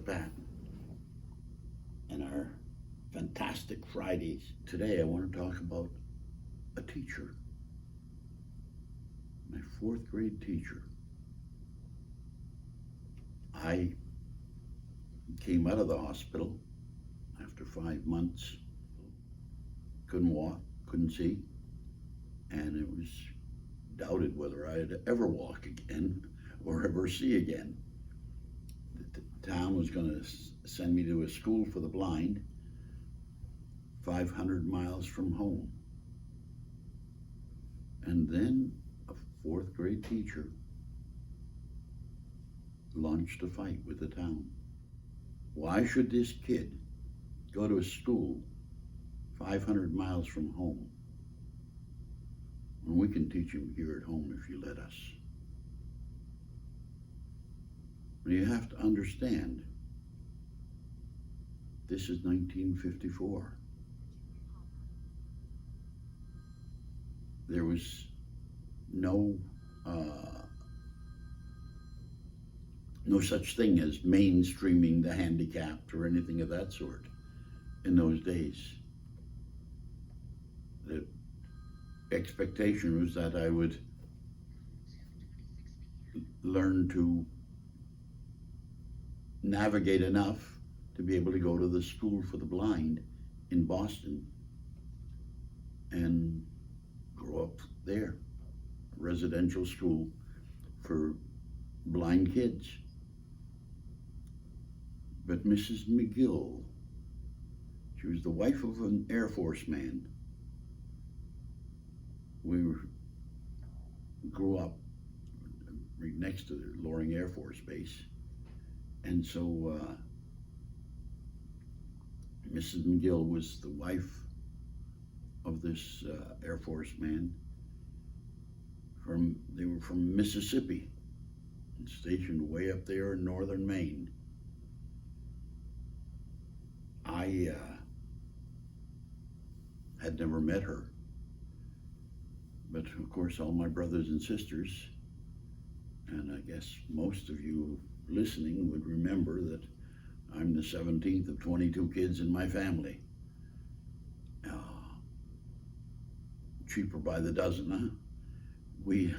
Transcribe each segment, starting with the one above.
Pat and our fantastic Fridays. Today I want to talk about a teacher, my fourth grade teacher. I came out of the hospital after 5 months, couldn't walk, couldn't see, and it was doubted whether I'd ever walk again or ever see again. The town was going to send me to a school for the blind 500 miles from home. And then a fourth grade teacher launched a fight with the town. Why should this kid go to a school 500 miles from home when we can teach him here at home if you let us? You have to understand, this is 1954. There was no such thing as mainstreaming the handicapped or anything of that sort in those days. The expectation was that I would learn to navigate enough to be able to go to the school for the blind in Boston and grow up there, a residential school for blind kids. But Mrs. McGill, she was the wife of an Air Force man. We grew up right next to the Loring Air Force Base. And so Mrs. McGill was the wife of this Air Force man. They were from Mississippi and stationed way up there in northern Maine. I had never met her, but of course all my brothers and sisters, and I guess most of you listening would remember that I'm the 17th of 22 kids in my family. Cheaper by the dozen, huh? We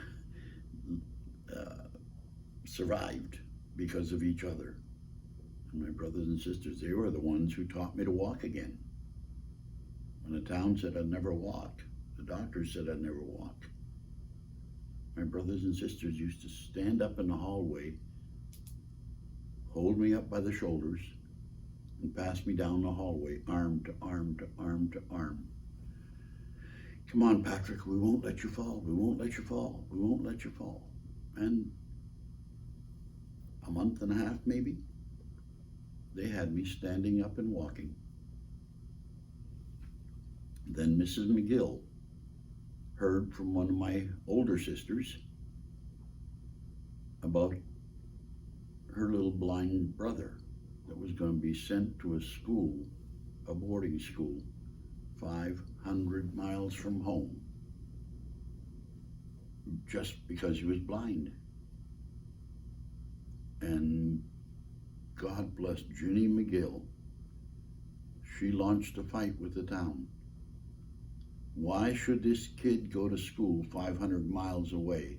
survived because of each other. And my brothers and sisters, they were the ones who taught me to walk again. When the town said I'd never walk, the doctors said I'd never walk, my brothers and sisters used to stand up in the hallway, hold me up by the shoulders, and pass me down the hallway, arm to arm to arm to arm. Come on, Patrick, we won't let you fall. We won't let you fall. We won't let you fall. And a month and a half, maybe, they had me standing up and walking. Then Mrs. McGill heard from one of my older sisters about her little blind brother that was going to be sent to a school, a boarding school, 500 miles from home, just because he was blind. And God bless Ginny McGill. She launched a fight with the town. Why should this kid go to school 500 miles away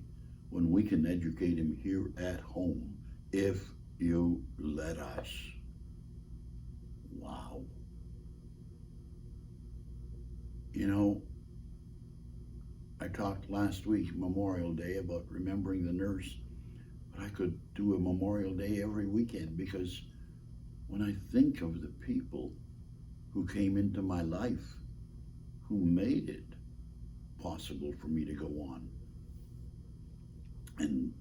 when we can educate him here at home if you let us? Wow. You know, I talked last week, Memorial Day, about remembering the nurse, but I could do a Memorial Day every weekend, because when I think of the people who came into my life, who made it possible for me to go on, and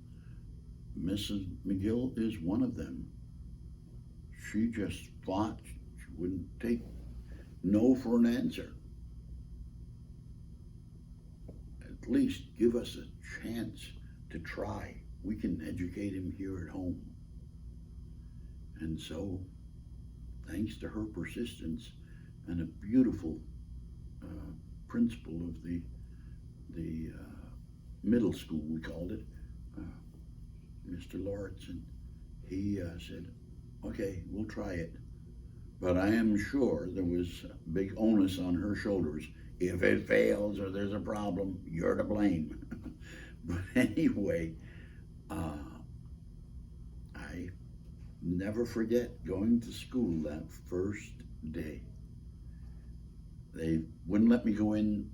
Mrs. McGill is one of them. She just fought. She wouldn't take no for an answer. At least give us a chance to try. We can educate him here at home. And so, thanks to her persistence and a beautiful principal of the middle school, we called it, Mr. Lauritsen, he said, Okay, we'll try it. But I am sure there was a big onus on her shoulders. If it fails or there's a problem, you're to blame. But anyway, uh, I never forget going to school that first day. They wouldn't let me go in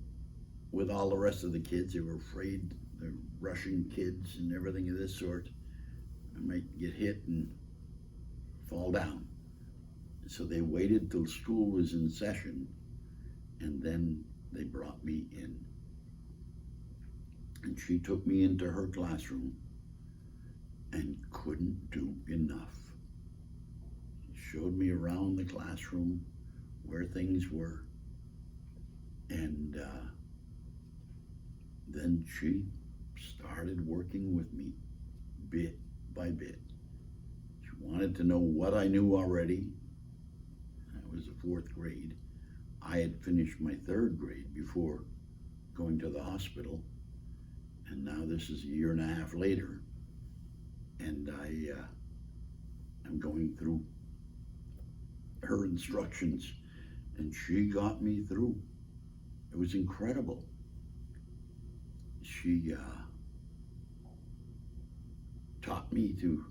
with all the rest of the kids. They were afraid the Russian kids and everything of this sort. I might get hit and fall down. So they waited till school was in session, and then they brought me in. And she took me into her classroom and couldn't do enough. She showed me around the classroom where things were, and then she started working with me bit by bit. She wanted to know what I knew already. That was the fourth grade. I had finished my third grade before going to the hospital, and now this is a year and a half later, and I'm going through her instructions, and she got me through. It was incredible. She taught me to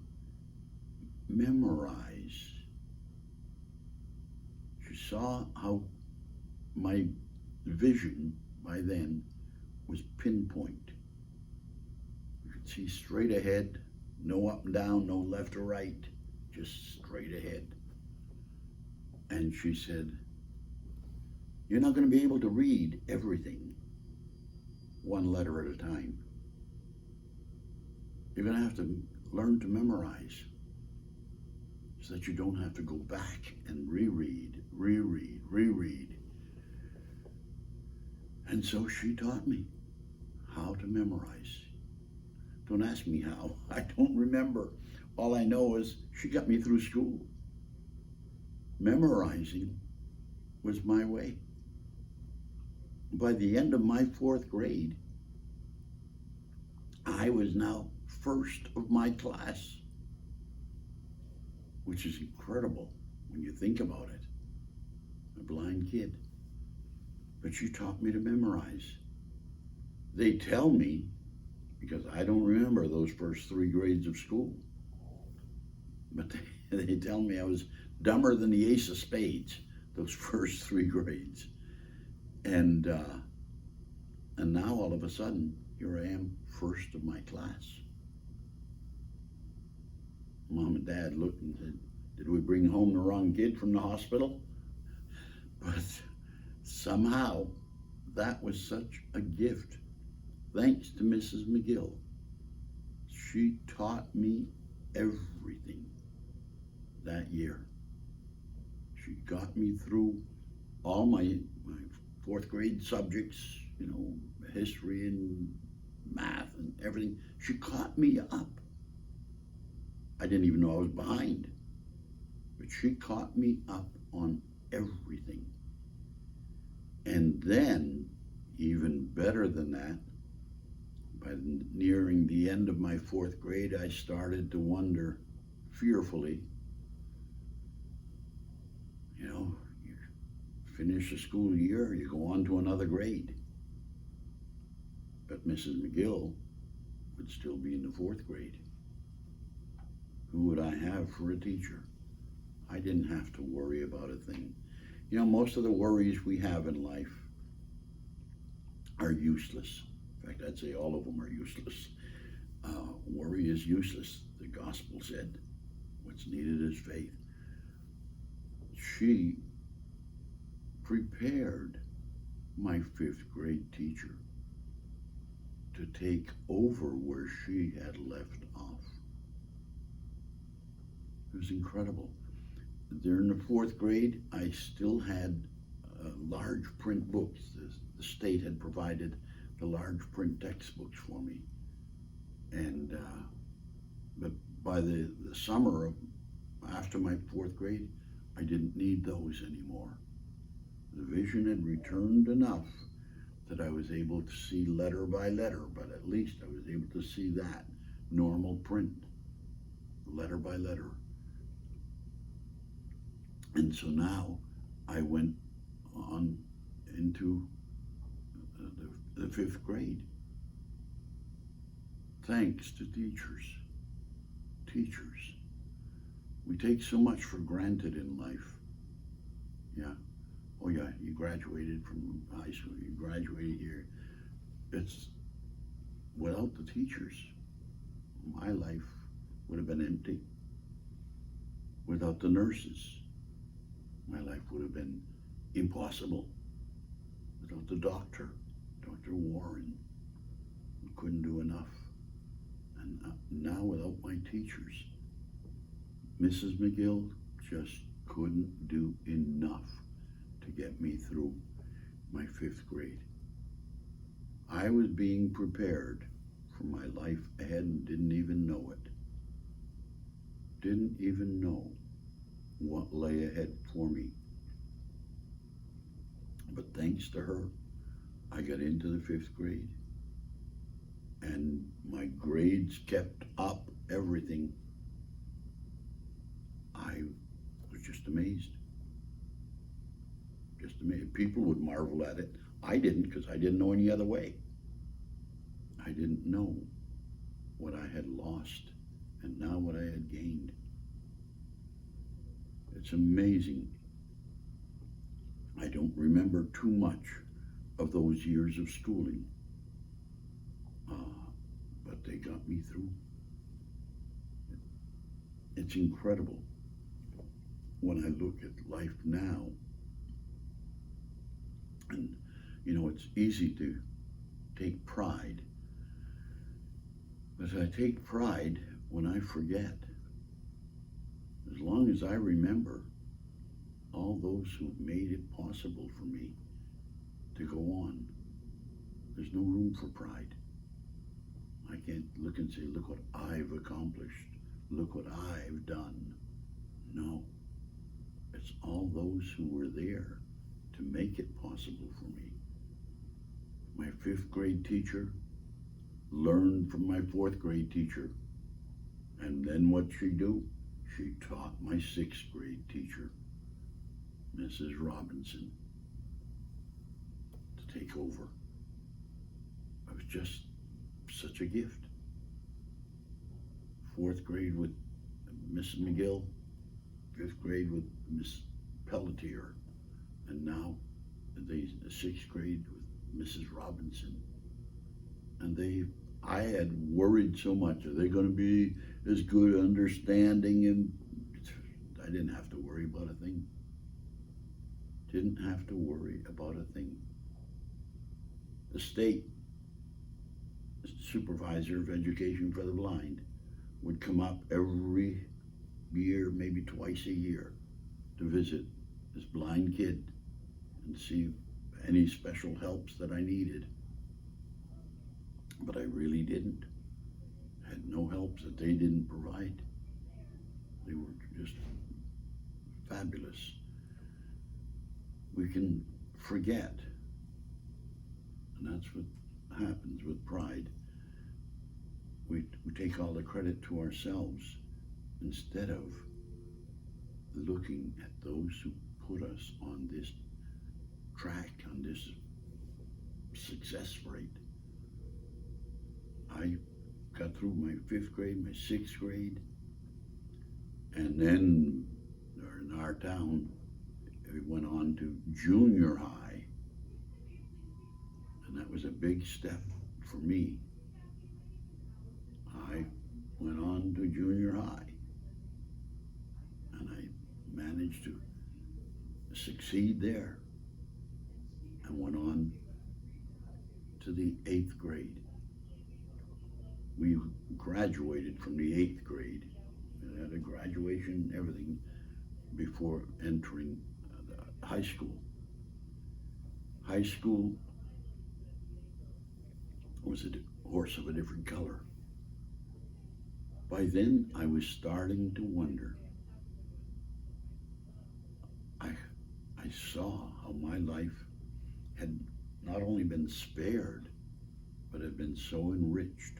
memorize. She saw how my vision by then was pinpoint. You could see straight ahead, no up and down, no left or right, just straight ahead. And she said, "You're not going to be able to read everything one letter at a time. You're going to have to learn to memorize so that you don't have to go back and reread. And so she taught me how to memorize. Don't ask me how. I don't remember. All I know is she got me through school. Memorizing was my way. By the end of my fourth grade, I was now first of my class, which is incredible when you think about it. A blind kid. But she taught me to memorize. They tell me, because I don't remember those first 3 grades of school, but they tell me I was dumber than the ace of spades those first 3 grades. And now all of a sudden, here I am, first of my class. Mom and Dad looked and said, "Did we bring home the wrong kid from the hospital?" But somehow, that was such a gift. Thanks to Mrs. McGill. She taught me everything that year. She got me through all my fourth grade subjects, history and math and everything. She caught me up. I didn't even know I was behind, but she caught me up on everything. And then, even better than that, by nearing the end of my fourth grade, I started to wonder fearfully, you finish the school year, you go on to another grade. But Mrs. McGill would still be in the fourth grade. Who would I have for a teacher? I didn't have to worry about a thing. Most of the worries we have in life are useless. In fact, I'd say all of them are useless. Worry is useless, the gospel said. What's needed is faith. She prepared my 5th grade teacher to take over where she had left off. It was incredible. During the 4th grade, I still had large print books. The state had provided the large print textbooks for me. And but by the summer after my 4th grade, I didn't need those anymore. The vision had returned enough that I was able to see letter by letter, but at least I was able to see that normal print, letter by letter. And so now I went on into the fifth grade. Thanks to teachers. Teachers. We take so much for granted in life. Yeah. Oh yeah, you graduated from high school, you graduated here. It's without the teachers, my life would have been empty. Without the nurses, my life would have been impossible. Without the doctor, Dr. Warren, we couldn't do enough. And now without my teachers, Mrs. McGill just couldn't do enough to get me through my fifth grade. I was being prepared for my life ahead and didn't even know it. Didn't even know what lay ahead for me. But thanks to her, I got into the fifth grade and my grades kept up, everything. I was just amazed. Just amazed. People would marvel at it. I didn't, because I didn't know any other way. I didn't know what I had lost and now what I had gained. It's amazing. I don't remember too much of those years of schooling, but they got me through. It's incredible when I look at life now. And, you know, it's easy to take pride, but I take pride when I forget. As long as I remember all those who made it possible for me to go on, there's no room for pride. I can't look and say, look what I've accomplished. Look what I've done. No, it's all those who were there to make it possible for me. My fifth grade teacher learned from my fourth grade teacher. And then what'd she do? She taught my sixth grade teacher, Mrs. Robinson, to take over. It was just such a gift. Fourth grade with Mrs. McGill, fifth grade with Miss Pelletier, and now the sixth grade with Mrs. Robinson. And I had worried so much, are they going to be as good understanding? And I didn't have to worry about a thing. Didn't have to worry about a thing. The state supervisor of education for the blind would come up every year, maybe twice a year, to visit this blind kid and see any special helps that I needed. But I really didn't. Had no helps that they didn't provide. They were just fabulous. We can forget, and that's what happens with pride. We take all the credit to ourselves instead of looking at those who put us on this track, on this success rate. I got through my fifth grade, my sixth grade, and then in our town, we went on to junior high, and that was a big step for me. I went on to junior high, and I managed to succeed there, and went on to the eighth grade. We graduated from the eighth grade, and had a graduation, everything, before entering high school. High school was a horse of a different color. By then, I was starting to wonder. I saw how my life had not only been spared, but had been so enriched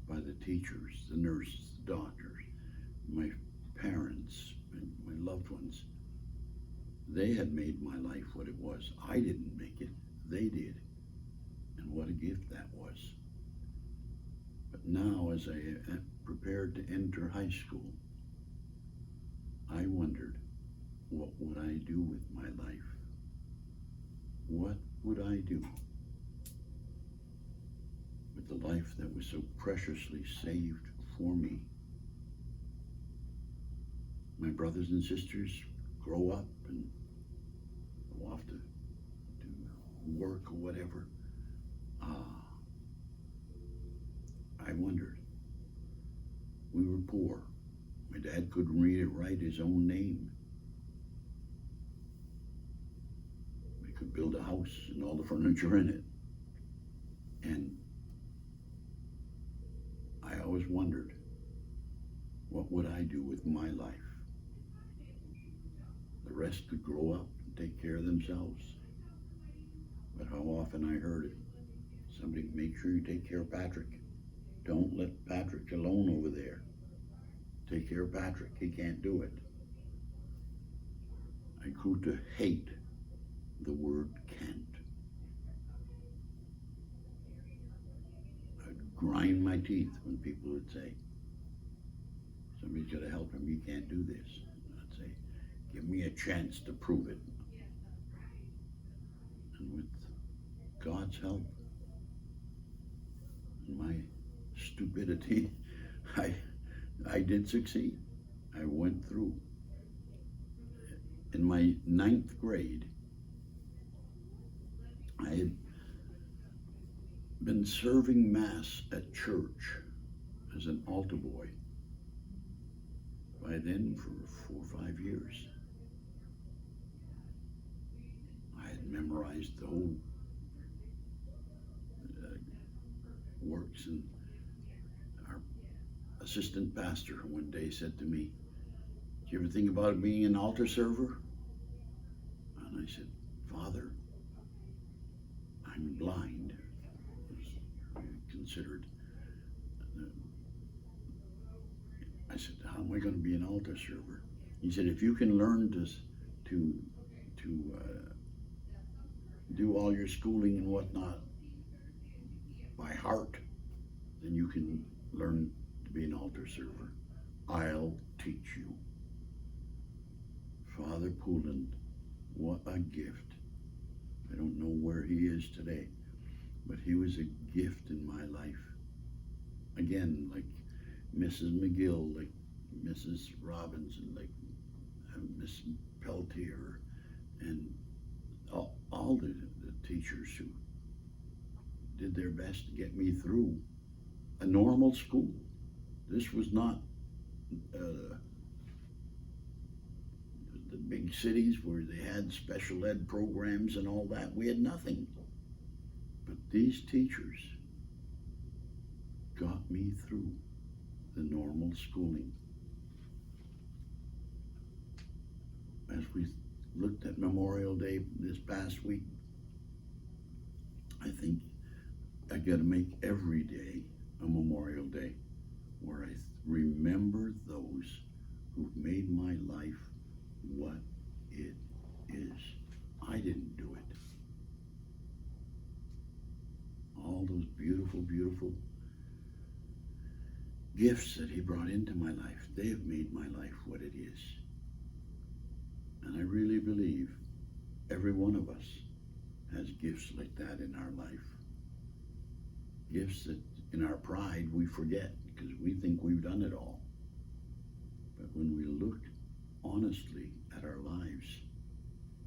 by the teachers, the nurses, the doctors, my parents, my loved ones. They had made my life what it was. I didn't make it, they did. And what a gift that was. But now, as I prepared to enter high school, I wondered, what would I do with my life? What would I do with the life that was so preciously saved for me? My brothers and sisters grow up and go off to do work or whatever. I wondered. We were poor. My dad couldn't read or write his own name. We could build a house and all the furniture in it. And I always wondered, what would I do with my life? The rest could grow up and take care of themselves. But how often I heard it. Somebody, make sure you take care of Patrick. Don't let Patrick alone over there. Take care of Patrick. He can't do it. I grew to hate the word can't. I'd grind my teeth when people would say, somebody's got to help him. He can't do this. I'd say, give me a chance to prove it. And with God's help and my stupidity, I did succeed. I went through. In my 9th grade, I had been serving Mass at church as an altar boy by then for 4 or 5 years. I had memorized the whole works, and our assistant pastor one day said to me, "Do you ever think about being an altar server?" And I said, "Father, I'm blind." It was considered. I said, "How am I going to be an altar server?" He said, "If you can learn to do all your schooling and whatnot by heart, then you can learn to be an altar server. I'll teach you." Father Pouland, what a gift. I don't know where he is today, but he was a gift in my life. Again, like Mrs. McGill, like Mrs. Robinson, like Miss Peltier, and all the teachers who did their best to get me through a normal school. This was not the big cities where they had special ed programs and all that. We had nothing. But these teachers got me through the normal schooling. As we looked at Memorial Day this past week, I think I got to make every day a Memorial Day where I remember those who've made my life what it is. I didn't do it. All those beautiful, beautiful gifts that he brought into my life, they have made my life what it is. And I really believe every one of us has gifts like that in our life. Gifts that in our pride we forget because we think we've done it all. But when we look honestly at our lives,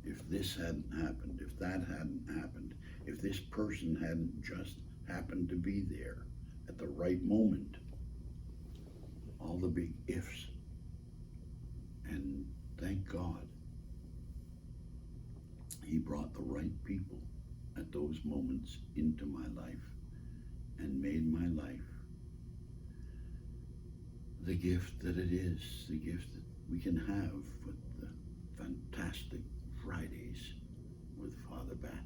if this hadn't happened, if that hadn't happened, if this person hadn't just happened to be there at the right moment, all the big ifs. And thank God, he brought the right people at those moments into my life and made my life the gift that it is, the gift that we can have with the fantastic Fridays with Father Bat.